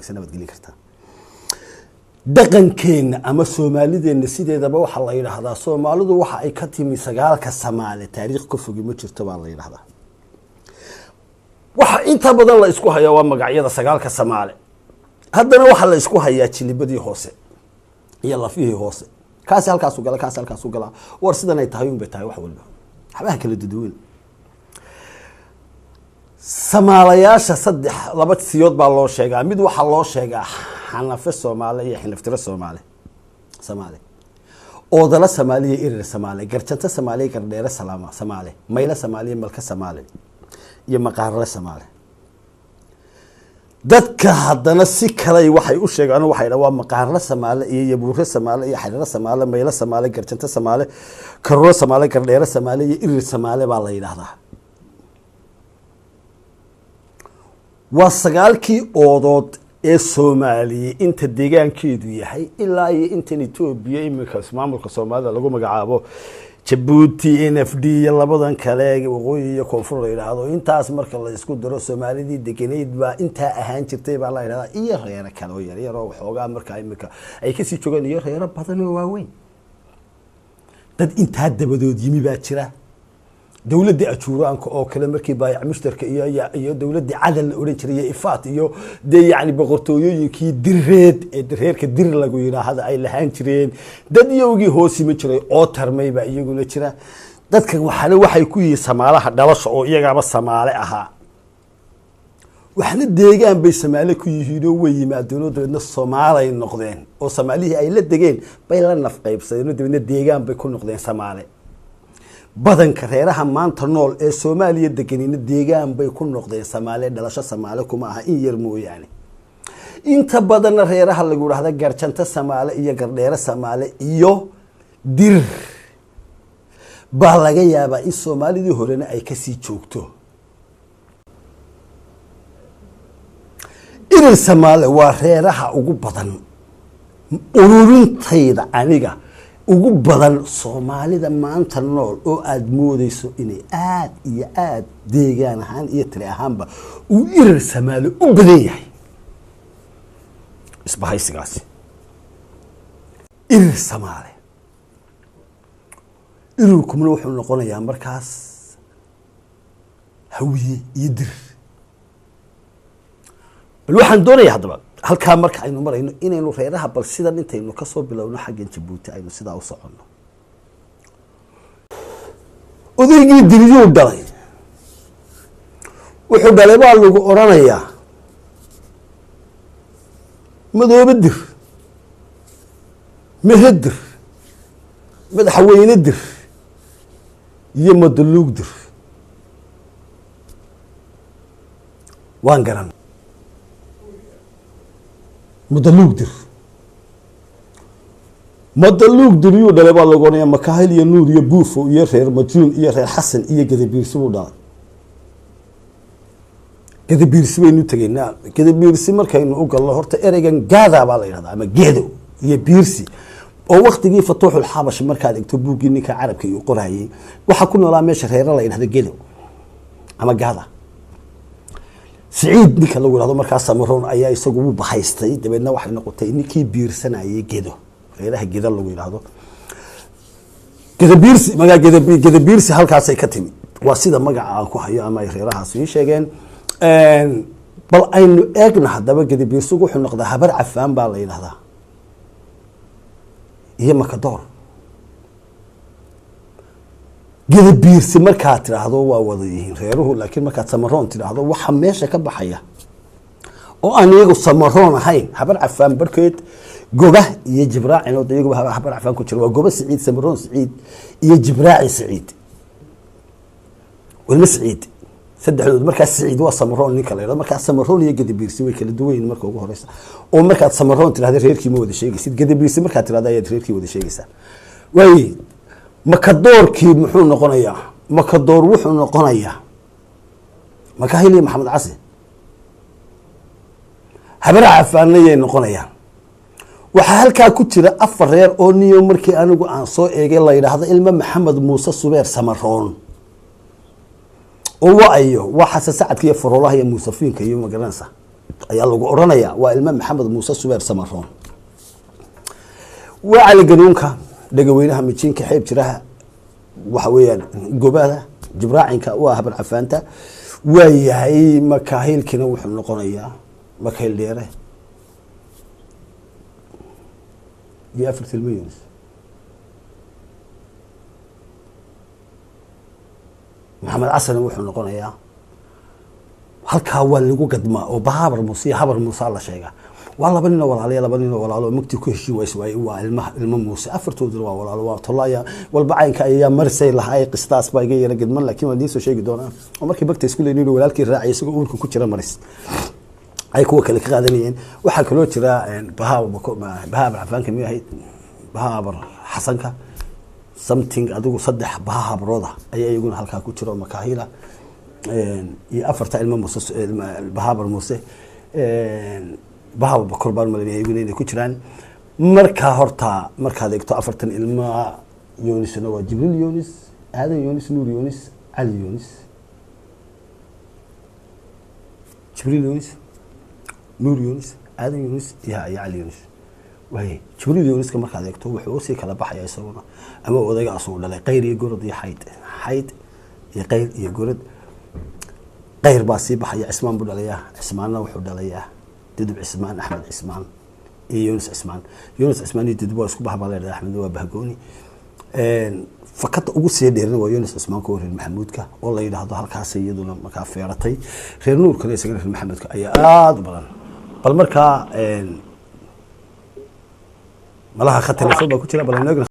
wanaagsan nabad geli kartaa dhaqankeena ama Soomaalideena sideedaba waxa la yiraahdaa Soomaalidu waxa ay ka timi sagaalka Soomaali taariikh ku fogi ma jirto baa la yiraahdaa waxa inta badan la isku hayaa waa magacyada sagaalka Soomaali haddana waxa la isku hayaa jilibadii hoose iyo lafihii hoose kaas halkaas u gala war sidan ay tahay bay tahay wax walba waxba kala duduwan Soomaaliyaasha saddex laba siyood baa loo sheegaa mid waxa loo sheegaa Xanafe Soomaali iyo Xinaftira Soomaali oo dala Soomaaliya irir Soomaali garjanta Soomaali gardheere salaama Soomaali mayla Soomaali malka Soomaali iyo maqaarle Soomaali dadka haddana si kale waxay u sheegaan waxay waa maqaarle Soomaali iyo yabuure Soomaali iyo xiriir Soomaali mayla Soomaali garjanta Soomaali karro Soomaali gardheere Soomaali iyo irir Soomaali baa la yiraahdaa wasagaalkii oodood ee Soomaaliya inta deegaankeedu yahay ilaa iyo inta Itoobiya imika maamulka Soomaalida lagu magacaabo Djibouti NFD iyo labadan kale waqooyi iyo koonfur la yiraahdo intaas marka la isku daro Soomaalidii deganeed baa inta ahaan jirtay baa la yiraahdaa iyo reer kale oo yar oo xoogaa marka imika ay ka sii joogan iyo reer badan oo waaweyn dad inta dabadood yimi baa jira dawladda ajuuraanka oo kale markii baayac mushtarka iyo dawladda cadal la oran jiray ifaat iyo yaani boqortooyooyinkii direed ee reerka dir lagu yiraahdo ay lahaan jireen dad yowgii hoosima jiray oo tarmay baa iyaguna jira dadka waxay ku yihiin Soomaalaha dhalasho oo iyagaba Soomaali ahaa waxna deegaan bay Soomaali ku yihiin oo way yimaadeen oo dadna Soomaali noqdeen oo Soomaalihi ay la degeen bay la nafqaybsadeen oo dadna deegaan bay ku noqdeen Soomaali badanka reeraha maanta nool ee Soomaaliya deganina deegaan bay ku noqdeen Soomaali dhalasho Soomaali kuma aha in yar mooyaane inta badan reeraha lagu yiraahdo garjanta Soomaali iyo gardheere Soomaali iyo dir baa laga yaabaa in Soomaalidii horena ay ka sii joogto irir Soomaali waa reeraha ugu badan ururintayda aniga ugu badan Soomaalida maanta nool oo aad moodayso inay aad iyo aad deegaan ahaan iyo tiri ahaanba uu irir Soomaali u badan yahay isbahaysigaasi irir Soomaali irirkumna wuxuu noqonayaa markaas hawiye iyo dir bal waxaan doonayaa hadaba halka marka aynu marayno inaynu reeraha bal sidan intaynu ka soo bilowno xaggan Djibouti aynu sidaa u socono odaygii diriyuu dhalay wuxuu dhalay baa lagu oranayaa madoobe dir mehedir madaxweyne dir iyo madaluug dir waan garan madaluug dir yuu dhalay baa lagu oranayaa Makaahil iyo Nuur iyo Buufo iyo reer Majuun iyo reer Xasan iyo Gadabiirsi buu dhalay Gadabiirsi baynu tageynaa Gadabiirsi markaynu u galno horta ereygan gaada baa la yiraahdaa ama geedo iyo biirsi oo waqtigii Fatuuxul Xabash markaad egto buugii ninka Carabka iyo qorayay waxa ku noolaa meesha reer la yiraahdo geedo ama gaada سعيد نك لو هذا مركز سمرون أيها يسوقوا بحيستي دبنا واحد نقطة نكى بيرسنا أيه جدو غيره جدا لو هذا كذا بيرس ما جا كذا بيرس هالكاسة كتمي واسيدا ما جا عالكو حيا ما يخيرها سويش أجن بل أنه أجن هذا بقى كذا بيرسوقوا حنقده هبر عفان بالين هذا هي مكدور جذب بيرسي مركات هذا هو وضعيه غيره لكن مركات سمرون هذا وحماشة كبحية وأنا يجو سمرون هاي حبر عفان بركت جوبه يجب راعي نو يجو حبر عفان كتير وجوبه سعيد سمرون سعيد يجب راعي سعيد والمسعيد سد حدود مركز سعيد وسمرون نيكلا مركز سمرون يجد بيرسي ويكل دوين مركز وجوه رئيس ومركز سمرون هذا غير كيمو هذا شيء يصير جذب بيرسي مركز هذا غير كيمو هذا شيء يصير وي مكدور كي محون نقنيا مكدور وحون نقنيا مكاهيلي محمد عاصي هبر عفانية نقنيا وحالكا كتير أفرير أونيو مركي أنو عن صو إيجي الله يرهذا إلما محمد موسى صبير سمرون هو أيوه وحس ساعد كي يفر الله يا موسفين كي يوم جرنسا ayaa lagu oranayaa waa ilmo maxamed muuse subeer samaroon waa cali ganuunka dhagaweynaha mijiinka xeeb jiraha waxa weeyaan gobada jibraacinka waa habar cafaanta waa yahay makaahilkina wuxuu noqonayaa makaahil dheere iyo 4 milyan محمد عسل وحنا نقولنا halka waa lagu gadmaa oo bahabar muuse habar muuse la sheega wala banina walaalo mugti ku heshii way waa ilmo muuse afartoodu waa walaalo waa tolaya walba caynka ayaa marsay lahay qistaas baa iga yara gadman laakiin waan diiso sheegi doonaa oo markii bagta isku leeyeen walaalkii raacay isagoo uurka ku jira maris ay kuwa kale ka qaadanayeen waxa kale oo jira bahabar afaanka miyahay bahabar xasanka something adigu saddex bahabrooda ayaa iyaguna halka ku jira makaahila iyo afarta ilmo muuse bahabar muuse bahabar bakor baan malinay inay ku jiraan marka horta markaad eegto afartan ilmo Yunus waa Jibril Yunus Aadan Yunus Nuur Yunus Ali Yunus Jibril Yunus Nuur Yunus Aadan Yunus iyo Ali Yunus way Jibril Yunus markaad eegto wuxuu si kala baxaya isaguna ama odayga asoo dhalay qayr iyo gorod iyo hayd iyo qayr iyo gorod غير باسي بحيا عثمان بدليا عثمان وحو دليا ددب عثمان احمد عثمان يونس عثمان يددب اسكو بحبا ليرا احمد وبهقوني فقط ugu sii dheerin waa Yunus Usmaan ko reer Maxamuudka oo la yiraahdo halkaas iyaduna marka feeratay reer Nuurka iyo reer Maxamuudka ayaa aad badan bal marka malaha khatar ku jira bal